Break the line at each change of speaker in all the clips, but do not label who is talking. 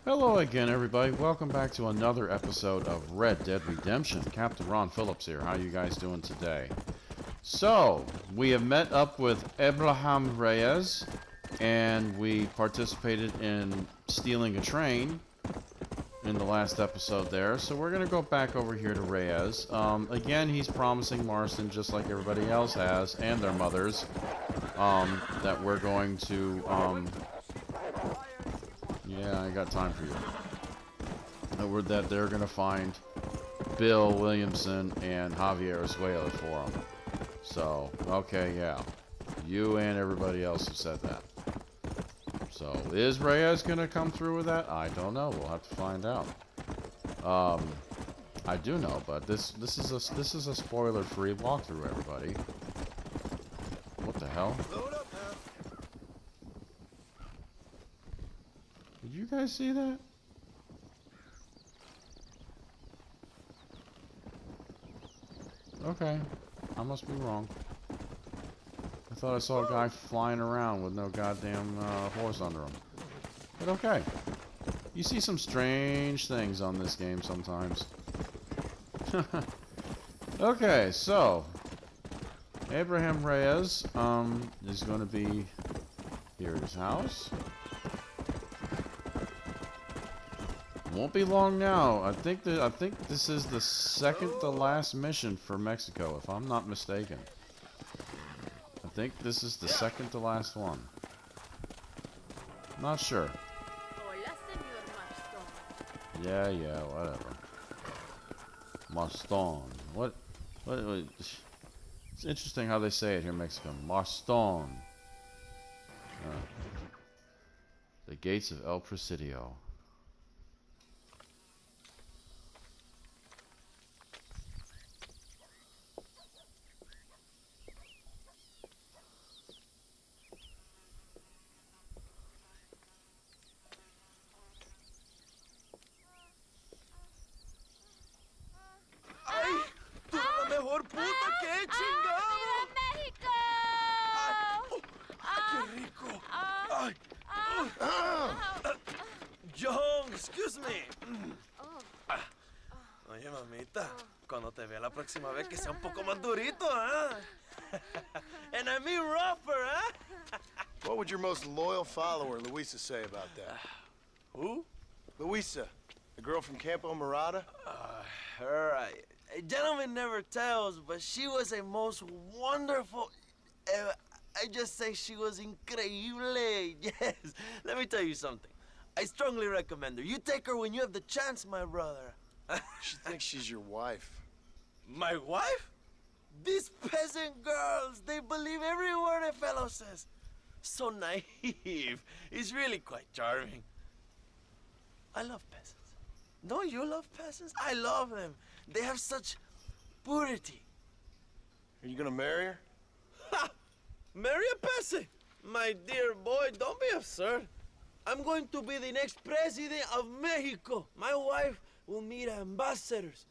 Hello again, everybody. Welcome back to another episode of Red Dead Redemption. Captain Ron Phillips here. How you guys doing today? So, we have met up with Abraham Reyes, and we participated in stealing a train in the last episode there. So we're going to go back over here to Reyes. Again, he's promising Marston, just like everybody else has, and their mothers, that we're going to... Yeah, I got time for you. That they're gonna find Bill Williamson and Javier Azuela for him. So, okay, yeah. You and everybody else have said that. So, is Reyes gonna come through with that? I don't know. We'll have to find out. I do know, but this is a spoiler-free walkthrough, everybody. What the hell? Did you guys see that? Okay. I must be wrong. I thought I saw a guy flying around with no goddamn horse under him. But okay. You see some strange things on this game sometimes. Okay, so Abraham Reyes is going to be here at his house. Won't be long now. I think this is the second to last mission for Mexico, if I'm not mistaken. I think this is the second to last one. Not sure. Yeah, whatever. Marston. What? It's interesting how they say it here in Mexico. Marston. The gates of El Presidio.
John, excuse me. Oye, mamita, cuando te vea la próxima vez que sea un poco más durito, ¿eh? And I mean rougher, ¿eh?
What would your most loyal follower, Luisa, say about that?
Who?
Luisa, the girl from Campo Morada?
Her, a gentleman never tells, but she was a most wonderful... I just say she was increíble. Yes. Let me tell you something. I strongly recommend her. You take her when you have the chance, my brother.
She thinks she's your wife.
My wife? These peasant girls, they believe every word a fellow says. So naive. It's really quite charming. I love peasants. Don't you love peasants? I love them. They have such purity.
Are you gonna marry her?
Ha! Marry a peasant? My dear boy, don't be absurd. I'm going to be the next president of Mexico. My wife will meet ambassadors,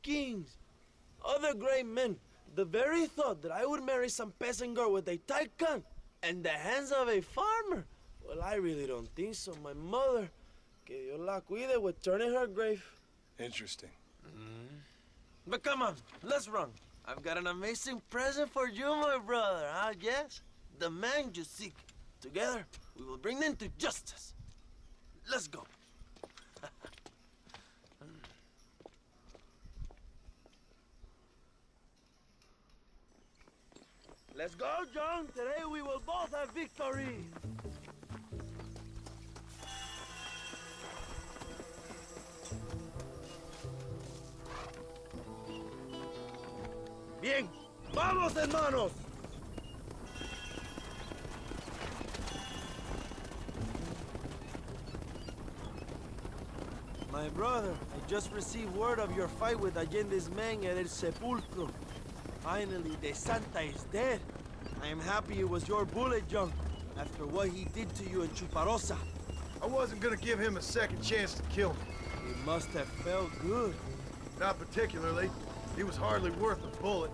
kings, other great men. The very thought that I would marry some peasant girl with a tight gun and the hands of a farmer, well, I really don't think so. My mother, que Dios la cuide, would turn in her grave.
Interesting.
But come on, let's run. I've got an amazing present for you, my brother, huh? Yes? The man you seek. Together, we will bring them to justice. Let's go. Let's go, John. Today we will both have victory. Bien, vamos, hermanos. My brother, I just received word of your fight with Allende's men at El Sepulcro. Finally, the Santa is dead. I am happy it was your bullet, John, after what he did to you in Chuparosa.
I wasn't gonna give him a second chance to kill me.
It must have felt good.
Not particularly. He was hardly worth a bullet.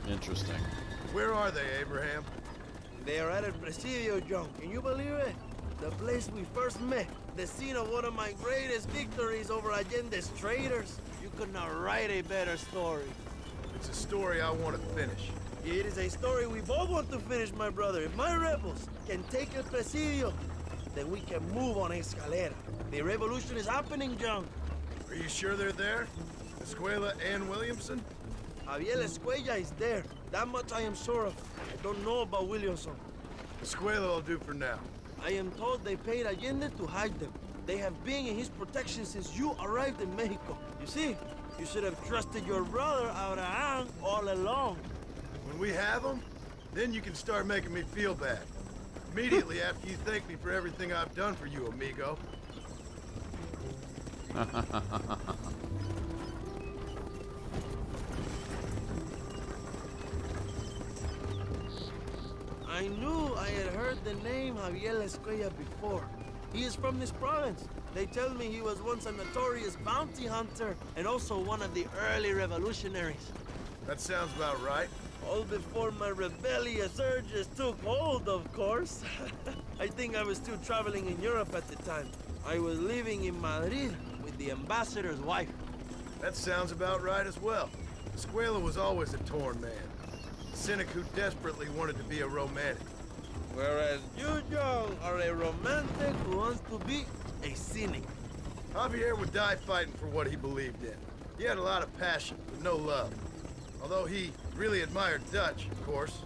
Interesting.
Where are they, Abraham?
They are at El Presidio, John. Can you believe it? The place we first met. The scene of one of my greatest victories over Allende's traitors. You could not write a better story.
It's a story I want to finish.
It is a story we both want to finish, my brother. If my rebels can take El Presidio, then we can move on Escalera. The revolution is happening, John.
Are you sure they're there? Escuela and Williamson?
Javier Escuella is there. That much I am sure of. I don't know about Williamson.
Escuela will do for now.
I am told they paid Allende to hide them. They have been in his protection since you arrived in Mexico. You see, you should have trusted your brother, Abraham, all along.
When we have them, then you can start making me feel bad. Immediately after you thank me for everything I've done for you, amigo.
I knew I had heard the name Javier Escuella before. He is from this province. They tell me he was once a notorious bounty hunter and also one of the early revolutionaries.
That sounds about right.
All before my rebellious urges took hold, of course. I think I was still traveling in Europe at the time. I was living in Madrid with the ambassador's wife.
That sounds about right as well. Escuela was always a torn man. A cynic who desperately wanted to be a romantic.
Whereas you, John, are a romantic who wants to be a cynic.
Javier would die fighting for what he believed in. He had a lot of passion, but no love. Although he really admired Dutch, of course.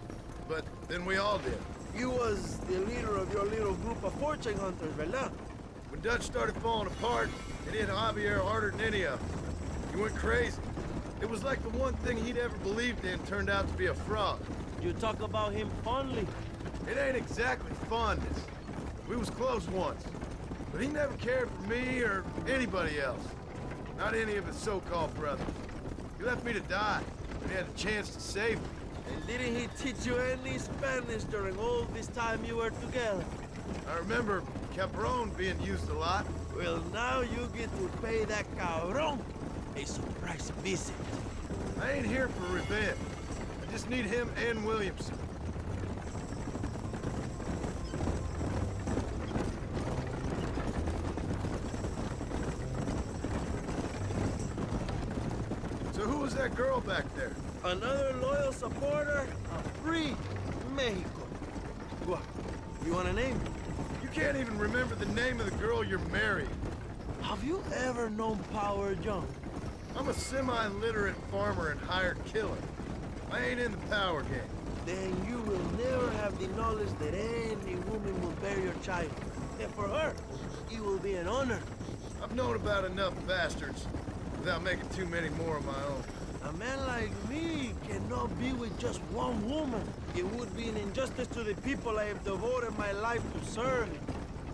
But then we all did.
You was the leader of your little group of fortune hunters, ¿verdad?
When Dutch started falling apart, it hit Javier harder than any of them. He went crazy. It was like the one thing he'd ever believed in turned out to be a fraud.
You talk about him fondly.
It ain't exactly fondness. We was close once. But he never cared for me or anybody else. Not any of his so-called brothers. He left me to die, and he had a chance to save me.
And didn't he teach you any Spanish during all this time you were together?
I remember Capron being used a lot.
Well, now you get to pay that cabron a surprise visit.
I ain't here for revenge. I just need him and Williamson. So who was that girl back there?
Another loyal supporter of free Mexico. What? You want a name?
You can't even remember the name of the girl you're marrying.
Have you ever known power, John?
I'm a semi-literate farmer and hired killer. I ain't in the power game.
Then you will never have the knowledge that any woman will bear your child. And for her, it will be an honor.
I've known about enough bastards without making too many more of my own.
A man like me cannot be with just one woman. It would be an injustice to the people I have devoted my life to serve.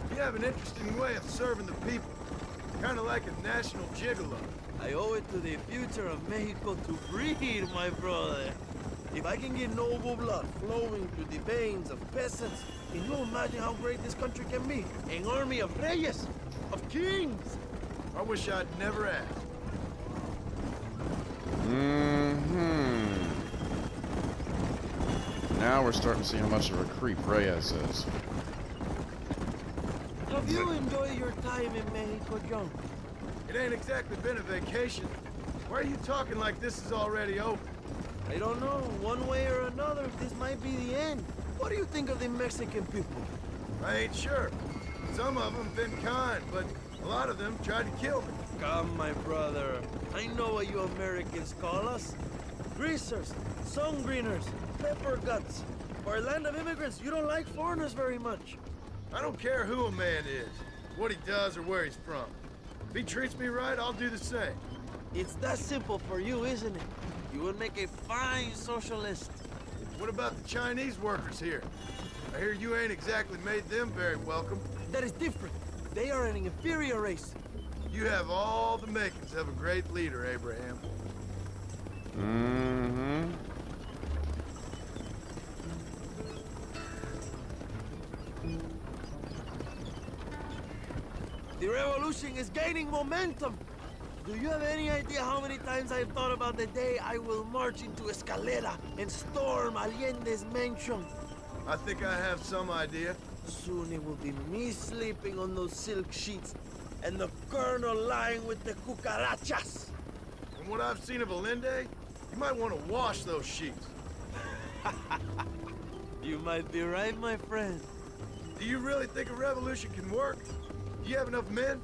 You have an interesting way of serving the people. Kind of like a national gigolo.
I owe it to the future of Mexico to breed, my brother. If I can get noble blood flowing through the veins of peasants, can you imagine how great this country can be? An army of reyes, of kings.
I wish I'd never asked.
Now we're starting to see how much of a creep Reyes is.
Have you enjoyed your time in Mexico, John?
It ain't exactly been a vacation. Why are you talking like this is already over?
I don't know. One way or another, this might be the end. What do you think of the Mexican people?
I ain't sure. Some of them been kind, but a lot of them tried to kill me.
Come, my brother. I know what you Americans call us. Greasers, sun greeners, pepper guts. For a land of immigrants, you don't like foreigners very much.
I don't care who a man is, what he does or where he's from. If he treats me right, I'll do the same.
It's that simple for you, isn't it? You would make a fine socialist.
What about the Chinese workers here? I hear you ain't exactly made them very welcome.
That is different. They are an inferior race.
You have all the makings of a great leader, Abraham.
Mm-hmm.
The revolution is gaining momentum. Do you have any idea how many times I've thought about the day I will march into Escalera and storm Allende's mansion?
I think I have some idea.
Soon it will be me sleeping on those silk sheets and the colonel lying with the cucarachas.
From what I've seen of Allende, you might want to wash those sheets.
You might be right, my friend.
Do you really think a revolution can work? Do you have enough men?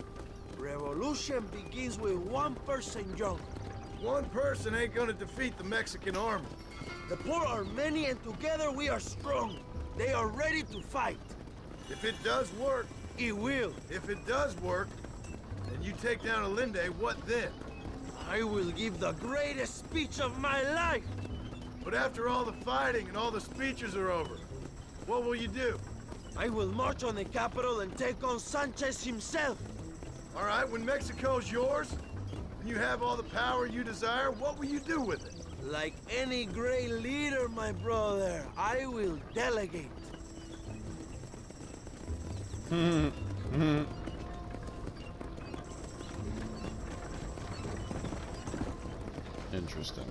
Revolution begins with one person, John.
One person ain't gonna defeat the Mexican army.
The poor are many and together we are strong. They are ready to fight.
If it does work,
It will.
if it does work, and you take down Allende, what then?
I will give the greatest speech of my life.
But after all the fighting and all the speeches are over, what will you do?
I will march on the capital and take on Sanchez himself.
All right, when Mexico's yours, and you have all the power you desire, what will you do with it?
Like any great leader, my brother, I will delegate.
Interesting.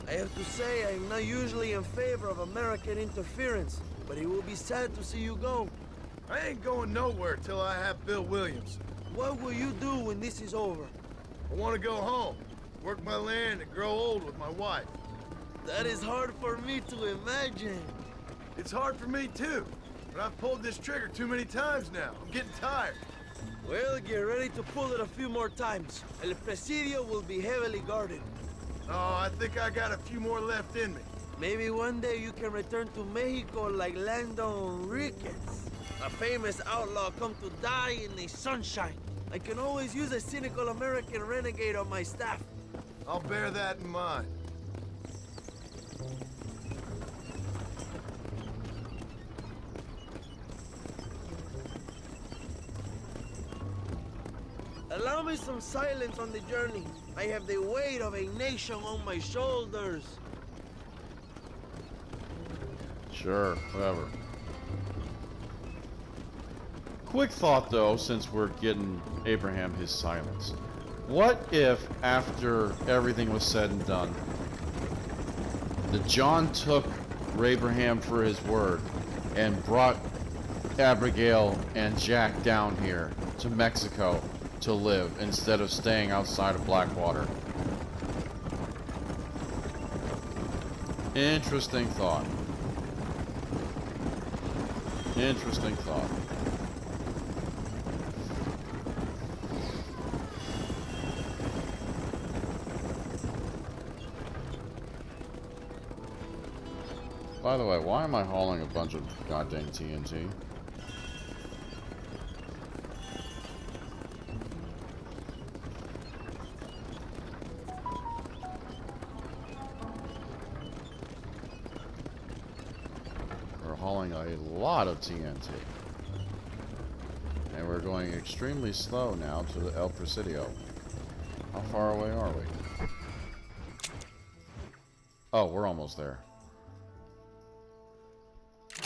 I have to say, I'm not usually in favor of American interference, but it will be sad to see you go.
I ain't going nowhere till I have Bill Williams.
What will you do when this is over?
I want to go home, work my land, and grow old with my wife.
That is hard for me to imagine.
It's hard for me too, but I've pulled this trigger too many times now. I'm getting tired.
Well, get ready to pull it a few more times. El Presidio will be heavily guarded.
Oh, I think I got a few more left in me.
Maybe one day you can return to Mexico like Lando Enriquez. A famous outlaw come to die in the sunshine. I can always use a cynical American renegade on my staff.
I'll bear that in mind.
Allow me some silence on the journey. I have the weight of a nation on my shoulders.
Sure, whatever. Quick thought though, since we're getting Abraham his silence. What if, after everything was said and done, that John took Abraham for his word and brought Abigail and Jack down here to Mexico to live instead of staying outside of Blackwater? Interesting thought. Interesting thought. By the way, why am I hauling a bunch of goddamn TNT? We're hauling a lot of TNT. And we're going extremely slow now to the El Presidio. How far away are we? Oh, we're almost there.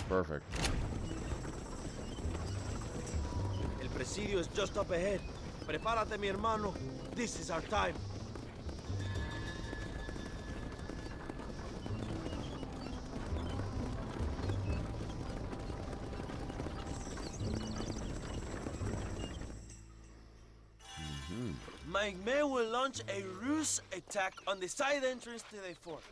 Perfect.
El Presidio is just up ahead. Prepárate, mi hermano. This is our time. My men will launch a ruse attack on the side entrance to the fort.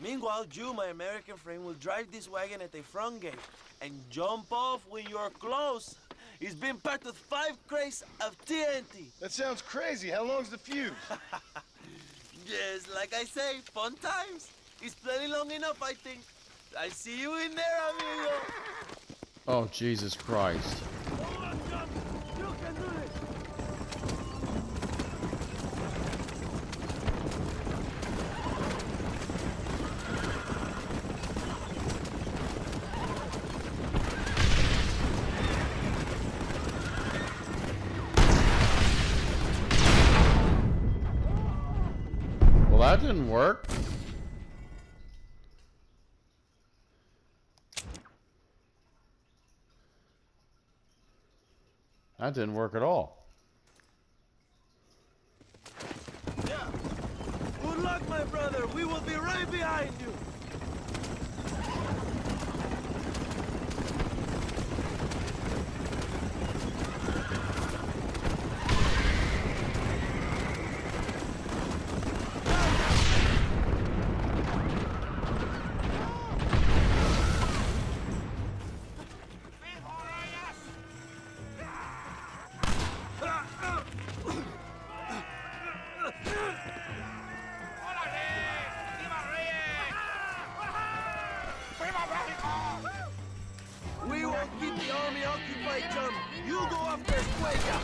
Meanwhile, you, my American friend, will drive this wagon at the front gate and jump off when you're close. It's been packed with 5 crates of TNT.
That sounds crazy. How long's the fuse?
Yes, like I say, fun times. It's plenty long enough, I think. I see you in there, amigo.
Oh, Jesus Christ.
Come on, John. You can do this.
Well, that didn't work. That didn't work at all.
brother. We will be right behind you. We won't keep the army occupied, John. You go after Cuella.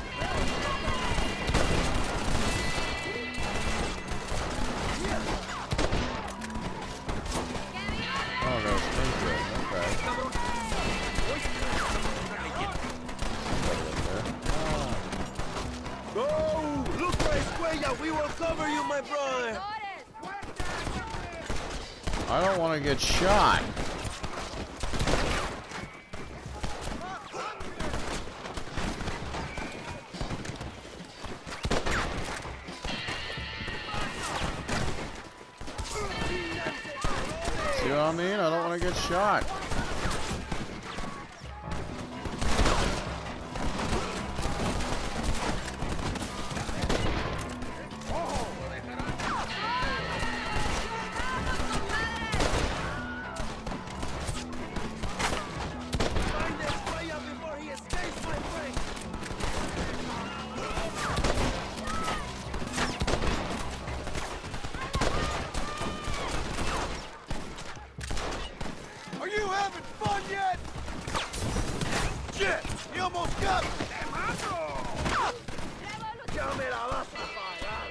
Oh, there's Springfield. Okay. Somebody up there.
Go! Look for Escuella. We will cover you, my brother.
I don't want to get shot. See what I mean? I don't want to get shot.
Find Escuella before he escapes, my friend.
Are you having fun yet? Shit! You almost got me!
Ya me la vas a pagar.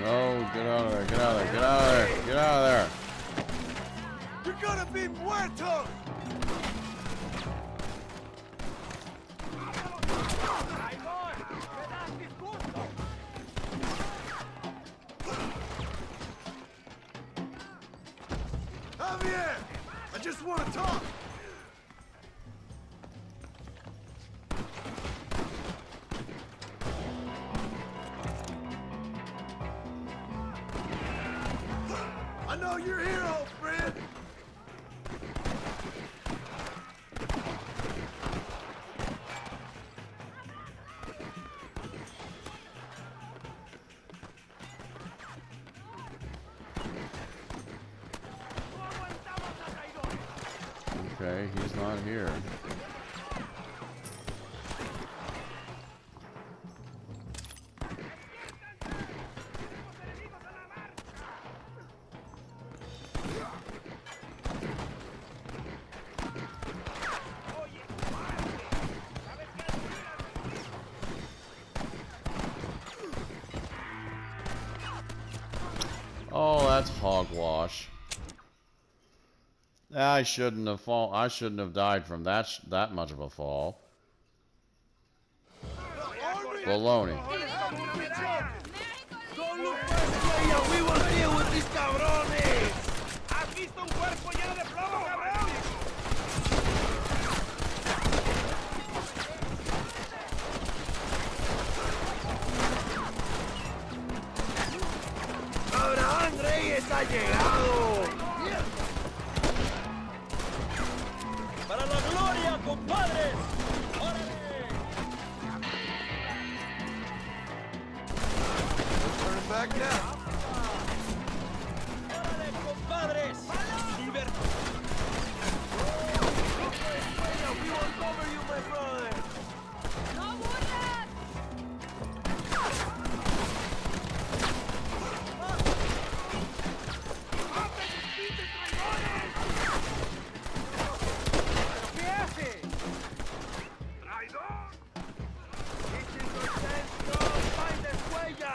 No, get out of there, get out of there, get out of there, get out of there.
You're gonna be muertos! Javier! I just want to talk! I know you're here, old friend!
Okay, he's not here. Oh, that's hogwash. I shouldn't have I shouldn't have died from that much of a fall. Baloney.
Go look for Escuella. We will deal with these cabrones. ¿Has visto un cuerpo lleno de plomo, cabrón? Abraham Reyes ha llegado. Para la gloria, compadres. ¡Órale!
Turn back now.
¡Órale, compadres! ¡Libertad! We will cover you, my brother. ¡Find Escuella!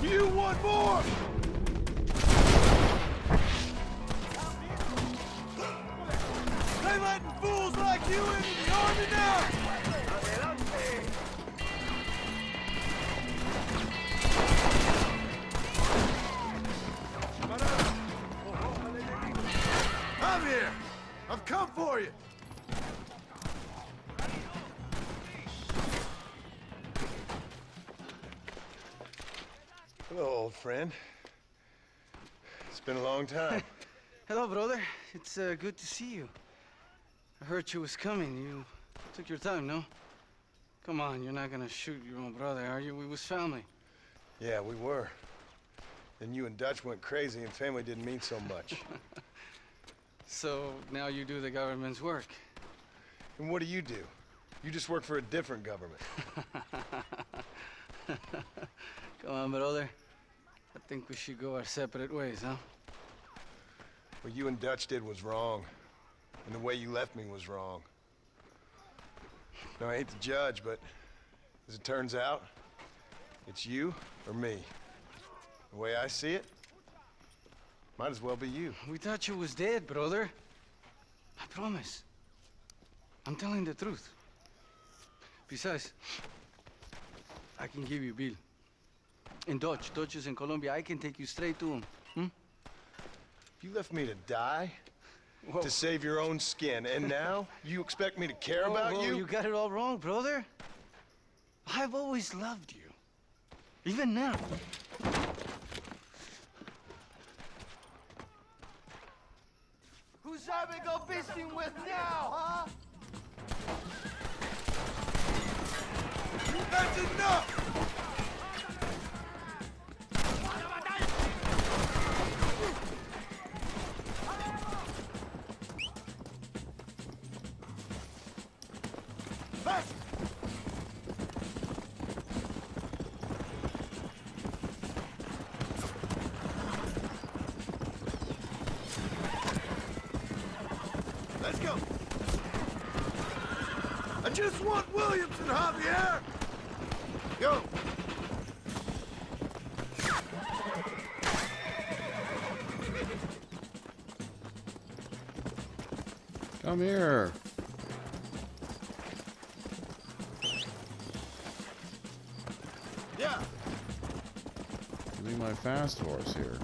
You want more? fools like you into the army now! I'm here! I've come for you! Hello, old friend. It's been a long time.
Hello, brother. It's good to see you. I heard you was coming. You took your time, no? Come on, you're not gonna shoot your own brother, are you? We was family.
Yeah, we were. Then you and Dutch went crazy and family didn't mean so much.
So now you do the government's work.
And what do? You just work for a different government.
Come on, brother. I think we should go our separate ways, huh?
What you and Dutch did was wrong. And the way you left me was wrong. Now, I hate to judge, but as it turns out, it's you or me. The way I see it, might as well be you.
We thought you was dead, brother. I promise. I'm telling the truth. Besides, I can give you Bill. In Dutch. Dutch is in Colombia. I can take you straight to him.
You left me to die
Whoa.
to save your own skin, and now you expect me to care about
Whoa,
you?
You got it all wrong, brother. I've always loved you. Even now.
Who's I go visiting with now, huh?
That's enough! Faster! Let's go! I just want Williamson, Javier! Go!
Come here.
Yeah!
Give me my fast horse here.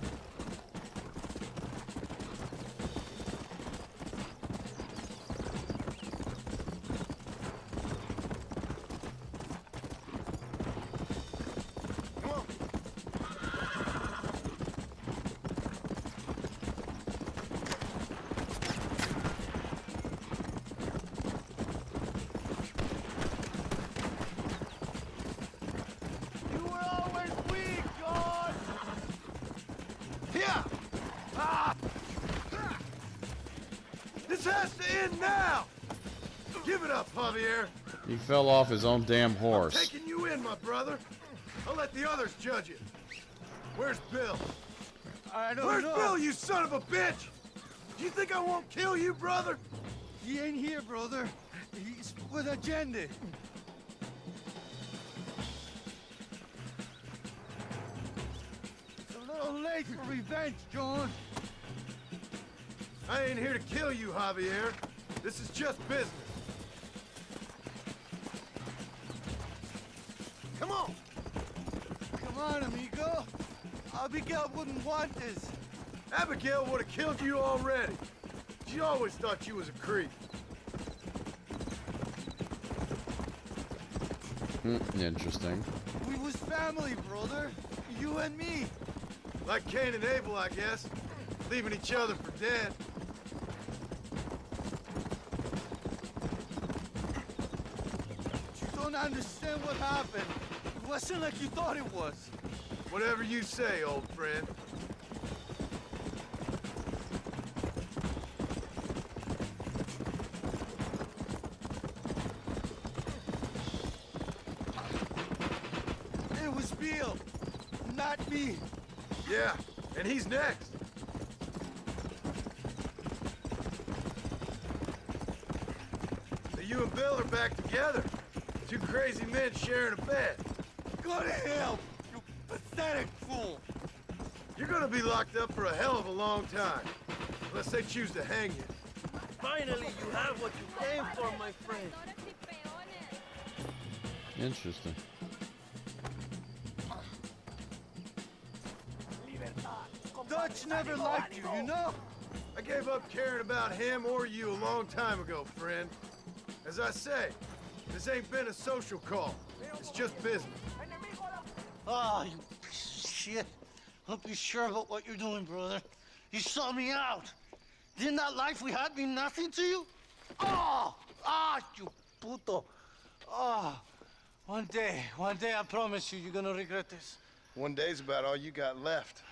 Come on!
You were always weak, George!
Here! Ah! This has to end now! Give it up, Javier!
He fell off his own damn
I'm
horse.
taking you in, my brother. I'll let the others judge it. Where's Bill?
I don't
Where's
know.
Bill, you son of a bitch? Do you think I won't kill you, brother?
He ain't here, brother. He's with Agenda. It's a little late for revenge, John.
I ain't here to kill you, Javier. This is just business. Come on!
Come on, amigo. Abigail wouldn't want this.
Abigail would have killed you already. She always thought you was a creep.
Interesting.
We was family, brother. You and me.
Like Cain and Abel, I guess. Leaving each other for dead.
You don't understand what happened. It wasn't like you thought it was.
Whatever you say, old friend.
It was Bill, not me.
Yeah, and he's next. So you and Bill are back together. Two crazy men sharing a bed.
Go to hell, you pathetic fool.
You're gonna be locked up for a hell of a long time. Unless they choose to hang you.
Finally, you have what you came for, my friend.
Interesting.
Dutch never liked you, you know?
I gave up caring about him or you a long time ago, friend. As I say, this ain't been a social call. It's just business.
Ah, you piece of shit. Don't be sure about what you're doing, brother. You saw me out. Didn't that life we had mean nothing to you? You puto. One day, I promise you, you're gonna regret this.
One day's about all you got left.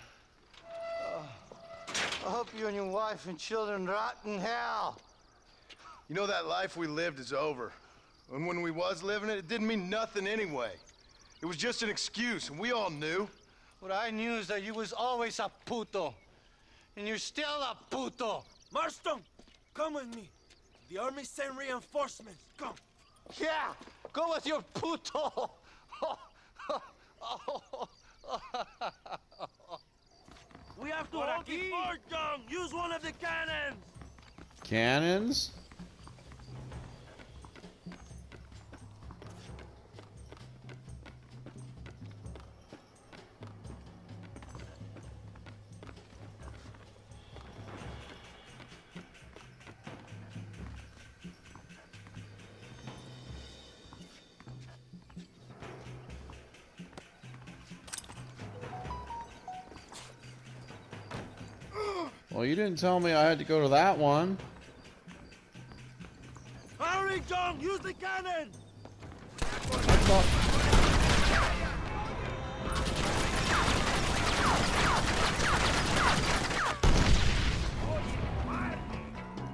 I hope you and your wife and children rot in hell.
You know that life we lived is over. And when we was living it, it didn't mean nothing anyway. It was just an excuse, and we all knew.
What I knew is that you was always a puto. And you're still a puto.
Marston, come with me. The army sent reinforcements. Come.
Yeah, go with your puto.
We have to hold the fort, John. Use one of the cannons.
Cannons? Well, you didn't tell me I had to go to that one.
Hurry, John. Use the cannon.
I thought...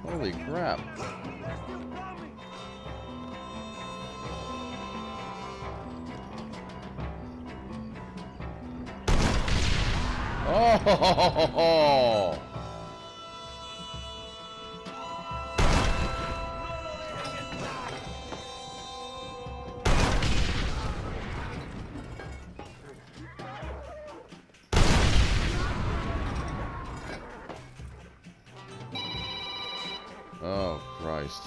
Holy crap.
They're still coming.
Oh! Oh, Christ.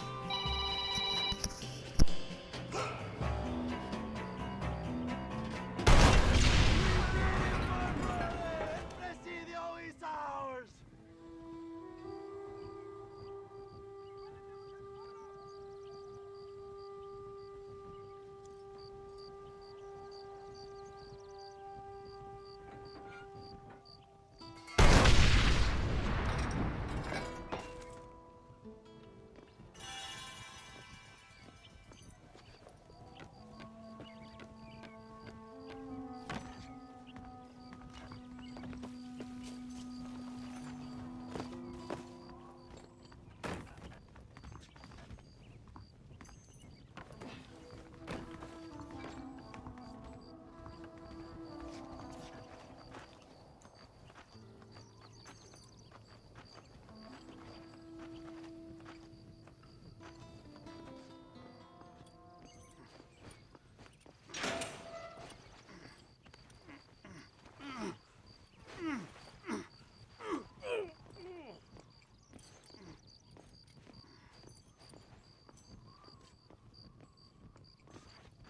Presidio is ours.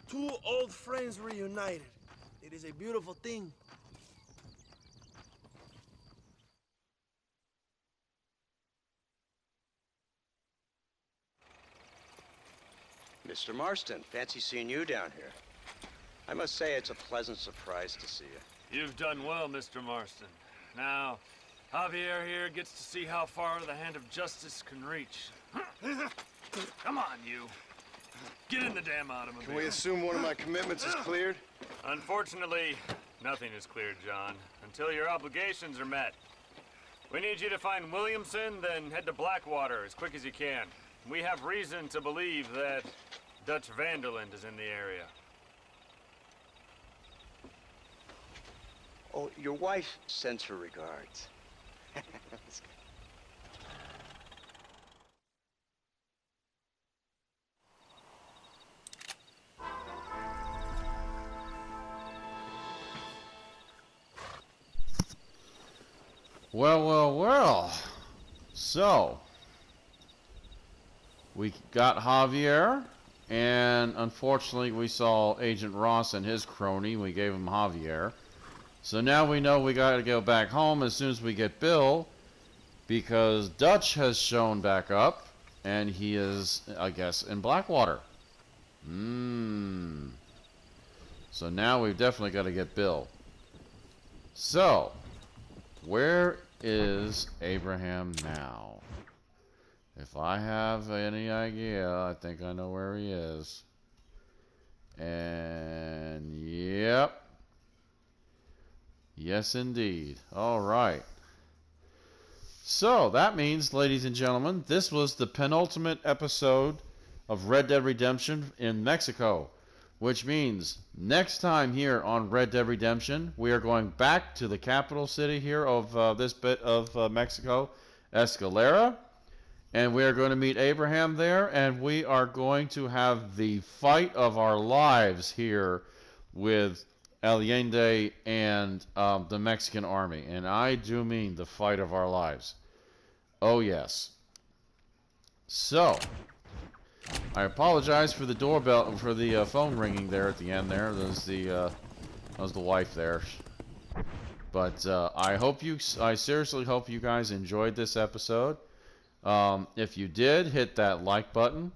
Two old friends reunited. It is a beautiful thing.
Mr. Marston, fancy seeing you down here. I must say it's a pleasant surprise to see you.
You've done well, Mr. Marston. Now, Javier here gets to see how far the hand of justice can reach. Come on, you. Get in the damn automobile.
Can we assume one of my commitments is cleared?
Unfortunately, nothing is cleared, John, until your obligations are met. We need you to find Williamson, then head to Blackwater as quick as you can. We have reason to believe that Dutch Vanderland is in the area.
Oh, your wife sends her regards.
Well, well, well. So, We got Javier, and unfortunately we saw Agent Ross and his crony. We gave him Javier. So now we know we got to go back home as soon as we get Bill, because Dutch has shown back up, and he is, I guess, in Blackwater. So now we've definitely got to get Bill. So, where is Abraham now? If I have any idea, I think I know where he is. And, yep. Yes, indeed. All right. So, that means, ladies and gentlemen, this was the penultimate episode of Red Dead Redemption in Mexico. Which means, next time here on Red Dead Redemption, we are going back to the capital city here of this bit of Mexico, Escalera. And we are going to meet Abraham there, and we are going to have the fight of our lives here with Allende and the Mexican army. And I do mean the fight of our lives. Oh, yes. So, I apologize for the doorbell, for the phone ringing there at the end there. That was the wife there. But I seriously hope you guys enjoyed this episode. If you did, hit that like button,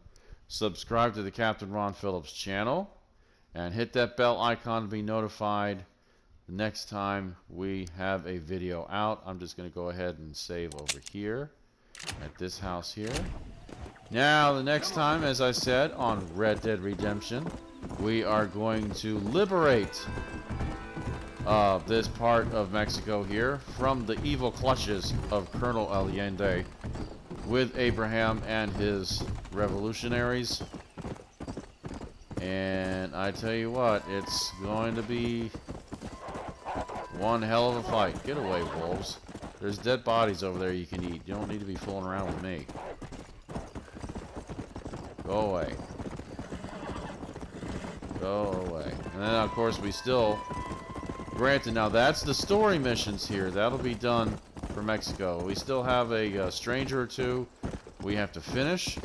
subscribe to the Captain Ron Phillips channel, and hit that bell icon to be notified the next time we have a video out. I'm just going to go ahead and save over here at this house here. Now, the next time, as I said, on Red Dead Redemption, we are going to liberate this part of Mexico here from the evil clutches of Colonel Allende with Abraham and his revolutionaries. And I tell you what, it's going to be one hell of a fight. Get away, wolves. There's dead bodies over there you can eat. You don't need to be fooling around with me. Go away. Go away. And then, of course, we still... Granted, now that's the story missions here. That'll be done for Mexico. We still have a stranger or two we have to finish.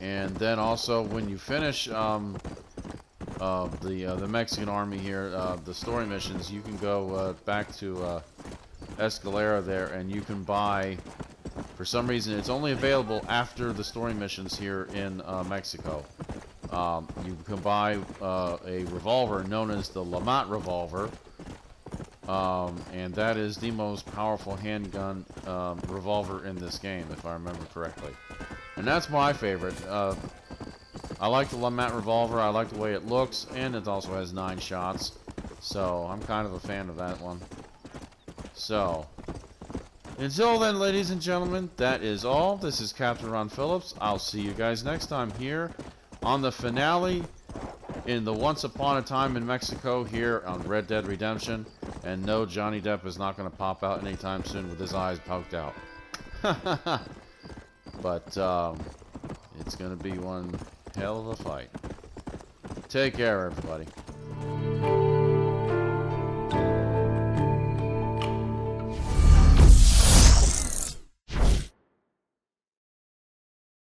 And then also, when you finish the Mexican army here, the story missions, you can go back to Escalera there, and you can buy... For some reason, it's only available after the story missions here in Mexico. You can buy a revolver known as the Lamat revolver, and that is the most powerful handgun revolver in this game, if I remember correctly. And that's my favorite. I like the Lamat revolver. I like the way it looks, and it also has 9 shots. So I'm kind of a fan of that one. So... until then, ladies and gentlemen, that is all. This is Captain Ron Phillips. I'll see you guys next time here on the finale in the Once Upon a Time in Mexico here on Red Dead Redemption. And no, Johnny Depp is not going to pop out anytime soon with his eyes poked out. But it's going to be one hell of a fight. Take care, everybody.